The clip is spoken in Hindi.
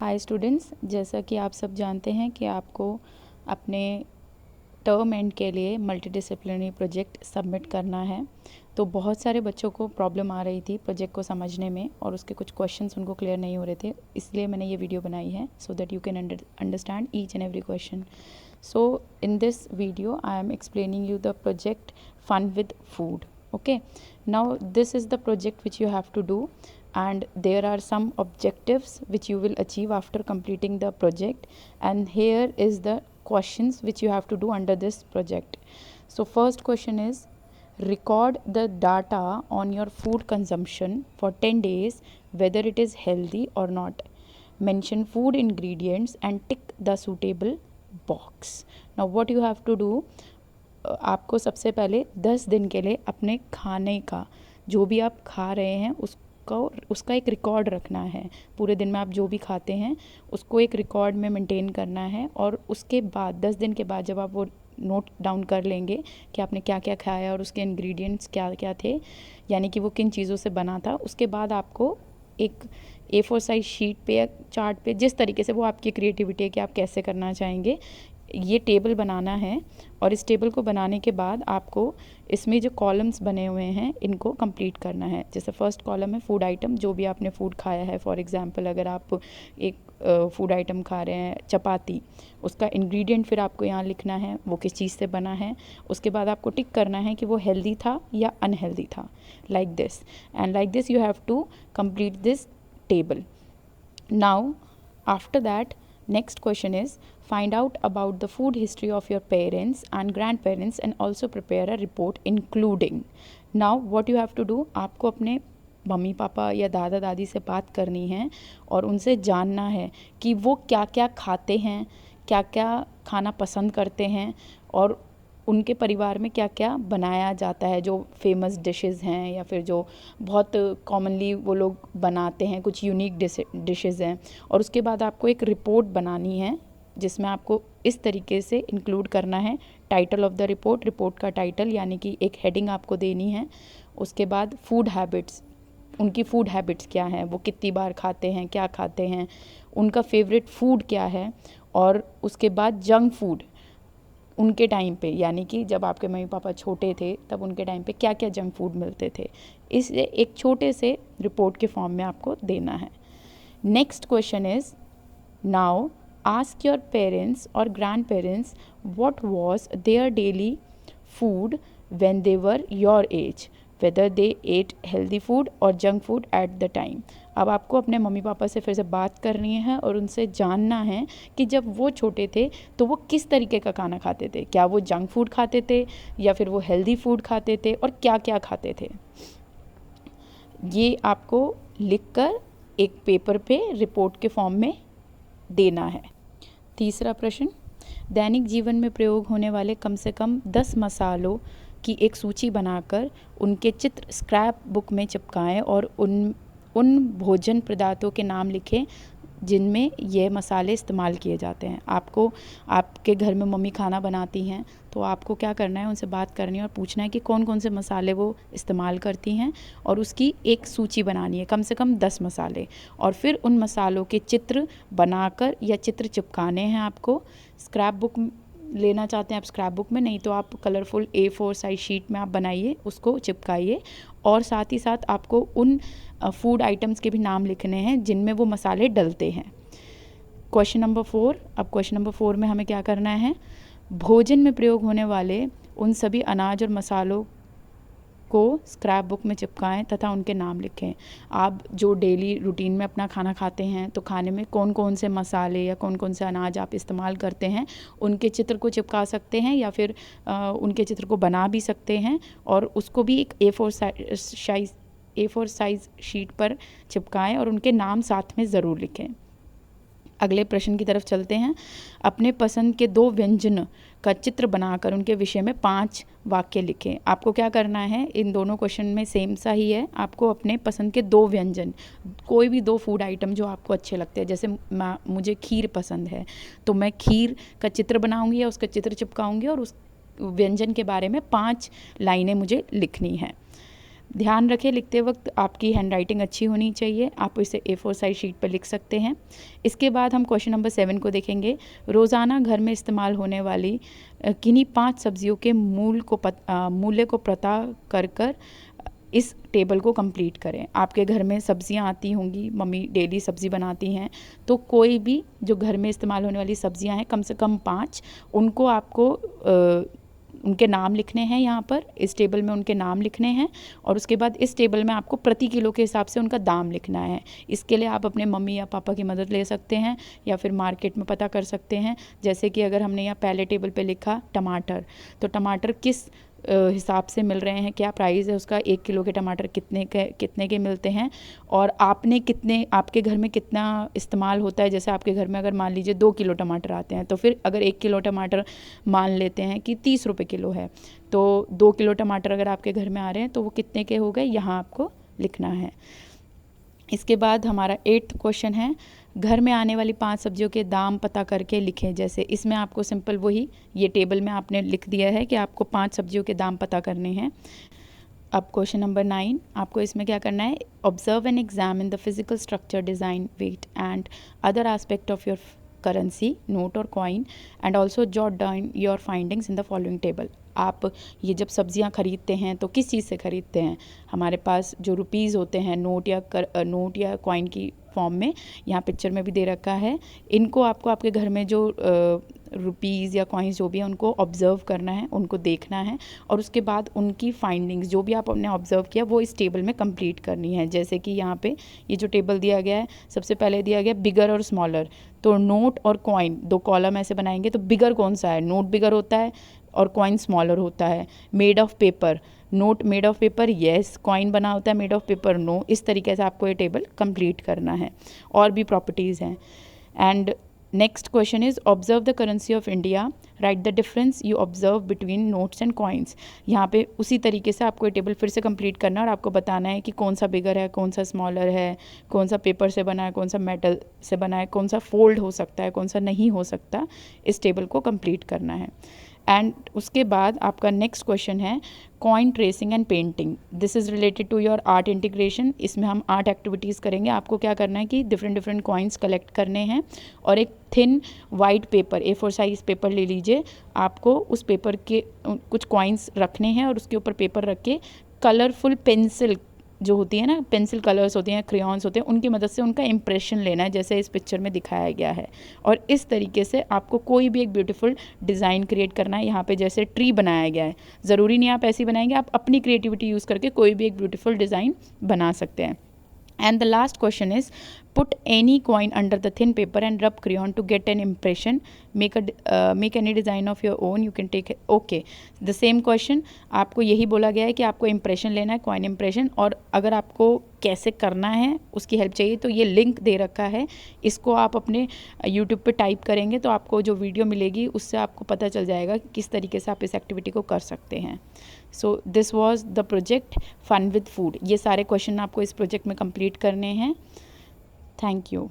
हाय स्टूडेंट्स, जैसा कि आप सब जानते हैं कि आपको अपने टर्म एंड के लिए मल्टीडिसिप्लिनरी प्रोजेक्ट सबमिट करना है। तो बहुत सारे बच्चों को प्रॉब्लम आ रही थी प्रोजेक्ट को समझने में और उसके कुछ क्वेश्चंस उनको क्लियर नहीं हो रहे थे, इसलिए मैंने ये वीडियो बनाई है so that you can understand each and every question. So in this video I am explaining you the project fun with food. Okay, now this is the project which you have to do, and there are some objectives which you will achieve after completing the project, and here is the questions which you have to do under this project. So first question is, record the data on your food consumption for 10 days, whether it is healthy or not. Mention food ingredients and tick the suitable box. Now what you have to do, आपको सबसे पहले 10 दिन के लिए अपने खाने का, जो भी आप खा रहे हैं उसका एक रिकॉर्ड रखना है। पूरे दिन में आप जो भी खाते हैं उसको एक रिकॉर्ड में मेंटेन करना है, और उसके बाद 10 दिन के बाद जब आप वो नोट डाउन कर लेंगे कि आपने क्या क्या खाया और उसके इंग्रेडिएंट्स क्या क्या थे, यानी कि वो किन चीज़ों से बना था, उसके बाद आपको एक A4 साइज शीट पे या चार्ट पे, जिस तरीके से वो आपकी क्रिएटिविटी है कि आप कैसे करना चाहेंगे, ये टेबल बनाना है। और इस टेबल को बनाने के बाद आपको इसमें जो कॉलम्स बने हुए हैं इनको कंप्लीट करना है। जैसे फर्स्ट कॉलम है फूड आइटम, जो भी आपने फूड खाया है। फॉर एग्जांपल अगर आप एक फूड आइटम खा रहे हैं चपाती, उसका इंग्रेडिएंट फिर आपको यहाँ लिखना है वो किस चीज़ से बना है। उसके बाद आपको टिक करना है कि वो हेल्दी था या अनहेल्दी था, like this, and like this you have to complete this table. Now after that, next question is, find out about the food history of your parents and grandparents and also prepare a report including. Now what you have to do, आपको अपने मम्मी पापा या दादा दादी से बात करनी है और उनसे जानना है कि वो क्या क्या खाते हैं, क्या क्या खाना पसंद करते हैं, और उनके परिवार में क्या क्या बनाया जाता है, जो फेमस डिशेस हैं या फिर जो बहुत कॉमनली वो लोग बनाते हैं, कुछ यूनिक डिशेस हैं। और उसके बाद आपको एक रिपोर्ट बनानी है जिसमें आपको इस तरीके से इंक्लूड करना है title of the report, report का टाइटल, यानी कि एक हेडिंग आपको देनी है। उसके बाद फूड हैबिट्स, उनकी फूड हैबिट्स क्या हैं, वो कितनी बार खाते हैं, क्या खाते हैं, उनका फेवरेट फूड क्या है। और उसके बाद जंक फूड, उनके टाइम पे, यानी कि जब आपके मम्मी पापा छोटे थे तब उनके टाइम पे क्या क्या जंक फूड मिलते थे, इसे एक छोटे से रिपोर्ट के फॉर्म में आपको देना है। Next question is, now ask your parents और grandparents what was their daily food when they were your age, whether they ate healthy food और junk food at the time. अब आपको अपने मम्मी पापा से फिर से बात करनी है और उनसे जानना है कि जब वो छोटे थे तो वो किस तरीके का खाना खाते थे, क्या वो जंक फूड खाते थे या फिर वो हेल्दी फूड खाते थे, और क्या क्या खाते थे। ये आपको लिखकर एक पेपर पे रिपोर्ट के फॉर्म में देना है। तीसरा प्रश्न, दैनिक जीवन में प्रयोग होने वाले कम से कम 10 मसालों की एक सूची बनाकर उनके चित्र स्क्रैप बुक में चिपकाएं और उन भोजन पदार्थों के नाम लिखें जिनमें ये मसाले इस्तेमाल किए जाते हैं। आपको, आपके घर में मम्मी खाना बनाती हैं तो आपको क्या करना है, उनसे बात करनी है और पूछना है कि कौन कौन से मसाले वो इस्तेमाल करती हैं, और उसकी एक सूची बनानी है, कम से कम 10 मसाले। और फिर उन मसालों के चित्र बनाकर या चित्र चिपकाने हैं आपको। स्क्रैप बुक लेना चाहते हैं आप स्क्रैप बुक में, नहीं तो आप कलरफुल A4 साइज शीट में आप बनाइए, उसको चिपकाइए, और साथ ही साथ आपको उन फूड आइटम्स के भी नाम लिखने हैं जिनमें वो मसाले डलते हैं। क्वेश्चन नंबर 4, अब क्वेश्चन नंबर 4 में हमें क्या करना है, भोजन में प्रयोग होने वाले उन सभी अनाज और मसालों को स्क्रैप बुक में चिपकाएं तथा उनके नाम लिखें। आप जो डेली रूटीन में अपना खाना खाते हैं तो खाने में कौन कौन से मसाले या कौन कौन से अनाज आप इस्तेमाल करते हैं, उनके चित्र को चिपका सकते हैं या फिर उनके चित्र को बना भी सकते हैं, और उसको भी एक A4 साइज शीट पर चिपकाएं और उनके नाम साथ में ज़रूर लिखें। अगले प्रश्न की तरफ चलते हैं। अपने पसंद के 2 व्यंजन का चित्र बनाकर उनके विषय में 5 वाक्य लिखें। आपको क्या करना है, इन दोनों क्वेश्चन में सेम सा ही है, आपको अपने पसंद के 2 व्यंजन, कोई भी 2 फूड आइटम जो आपको अच्छे लगते हैं, जैसे मुझे खीर पसंद है तो मैं खीर का चित्र बनाऊंगी या उसका चित्र चिपकाऊंगी और उस व्यंजन के बारे में 5 लाइनें मुझे लिखनी है। ध्यान रखें लिखते वक्त आपकी हैंडराइटिंग अच्छी होनी चाहिए, आप इसे A4 साइज शीट पर लिख सकते हैं। इसके बाद हम क्वेश्चन नंबर 7 को देखेंगे। रोज़ाना घर में इस्तेमाल होने वाली किन्हीं 5 सब्जियों के मूल्य को पता कर इस टेबल को कंप्लीट करें। आपके घर में सब्जियां आती होंगी, मम्मी डेली सब्ज़ी बनाती हैं, तो कोई भी जो घर में इस्तेमाल होने वाली सब्जियां हैं कम से कम 5, उनको आपको उनके नाम लिखने हैं। यहाँ पर इस टेबल में उनके नाम लिखने हैं और उसके बाद इस टेबल में आपको प्रति किलो के हिसाब से उनका दाम लिखना है। इसके लिए आप अपने मम्मी या पापा की मदद ले सकते हैं या फिर मार्केट में पता कर सकते हैं। जैसे कि अगर हमने यहाँ पहले टेबल पे लिखा टमाटर, तो टमाटर किस हिसाब से मिल रहे हैं, क्या प्राइस है उसका, 1 किलो के टमाटर कितने के मिलते हैं और आपके घर में कितना इस्तेमाल होता है। जैसे आपके घर में अगर मान लीजिए 2 किलो टमाटर आते हैं, तो फिर अगर 1 किलो टमाटर मान लेते हैं कि 30 रुपये किलो है, तो 2 किलो टमाटर अगर आपके घर में आ रहे हैं तो वो कितने के हो गए, यहाँ आपको लिखना है। इसके बाद हमारा 8th क्वेश्चन है, घर में आने वाली 5 सब्जियों के दाम पता करके लिखें। जैसे इसमें आपको सिंपल वही ये टेबल में आपने लिख दिया है कि आपको 5 सब्जियों के दाम पता करने हैं। अब क्वेश्चन नंबर 9, आपको इसमें क्या करना है, observe and examine the physical structure, design, weight and other aspect of your currency, note और coin and also jot down your findings in the following table. आप ये जब सब्जियां खरीदते हैं तो किस चीज़ से खरीदते हैं, हमारे पास जो रुपीज़ होते हैं नोट या कॉइन की फॉर्म में, यहाँ पिक्चर में भी दे रखा है, इनको आपको आपके घर में जो रुपीज़ या कॉइन्स जो भी है उनको ऑब्ज़र्व करना है, उनको देखना है और उसके बाद उनकी फाइंडिंग्स जो भी आपने ऑब्ज़र्व किया वो इस टेबल में कंप्लीट करनी है। जैसे कि यहाँ पे ये जो टेबल दिया गया है, सबसे पहले दिया गया बिगर और स्मॉलर, तो नोट और कॉइन 2 कॉलम ऐसे बनाएंगे, तो बिगर कौन सा है, नोट बिगर होता है और कॉइन स्मॉलर होता है। Made of paper, note made of paper yes, coin बना होता है मेड ऑफ पेपर नो। इस तरीके से आपको ये टेबल कंप्लीट करना है। और भी प्रॉपर्टीज़ हैं। And next question is observe the currency of India, right the difference you observe between notes and coins. यहाँ पे उसी तरीके से आपको ये टेबल फिर से कंप्लीट करना है और आपको बताना है कि कौन सा बिगर है, कौन सा स्मॉलर है, कौन सा पेपर से बना है, कौन सा मेटल से बना है, कौन सा फोल्ड हो सकता है, कौन सा नहीं हो सकता। इस टेबल को कंप्लीट करना है। एंड उसके बाद आपका नेक्स्ट क्वेश्चन है coin tracing and painting, this is related to your art integration. इसमें हम आर्ट एक्टिविटीज़ करेंगे। आपको क्या करना है कि डिफरेंट कॉइन्स कलेक्ट करने हैं और एक thin white paper, A4 size paper ले लीजिए। आपको उस पेपर के कुछ कॉइन्स रखने हैं और उसके ऊपर पेपर रख के कलरफुल पेंसिल जो होती है ना, पेंसिल कलर्स होते हैं, क्रेयॉन्स होते हैं, उनकी मदद से उनका इम्प्रेशन लेना है, जैसे इस पिक्चर में दिखाया गया है। और इस तरीके से आपको कोई भी एक ब्यूटीफुल डिज़ाइन क्रिएट करना है। यहाँ पे जैसे ट्री बनाया गया है, ज़रूरी नहीं आप ऐसे ही बनाएंगे, आप अपनी क्रिएटिविटी यूज़ करके कोई भी एक ब्यूटीफुल डिज़ाइन बना सकते हैं। And the last question is put any coin under the thin paper and rub crayon to get an impression. Make any design of your own. You can take it. Okay. The same question. आपको यही बोला गया है कि आपको impression लेना है, coin impression, और अगर आपको कैसे करना है उसकी हेल्प चाहिए तो ये लिंक दे रखा है, इसको आप अपने YouTube पे टाइप करेंगे तो आपको जो वीडियो मिलेगी उससे आपको पता चल जाएगा कि किस तरीके से आप इस एक्टिविटी को कर सकते हैं। So this was the project fun with food. ये सारे क्वेश्चन आपको इस प्रोजेक्ट में कंप्लीट करने हैं। Thank you.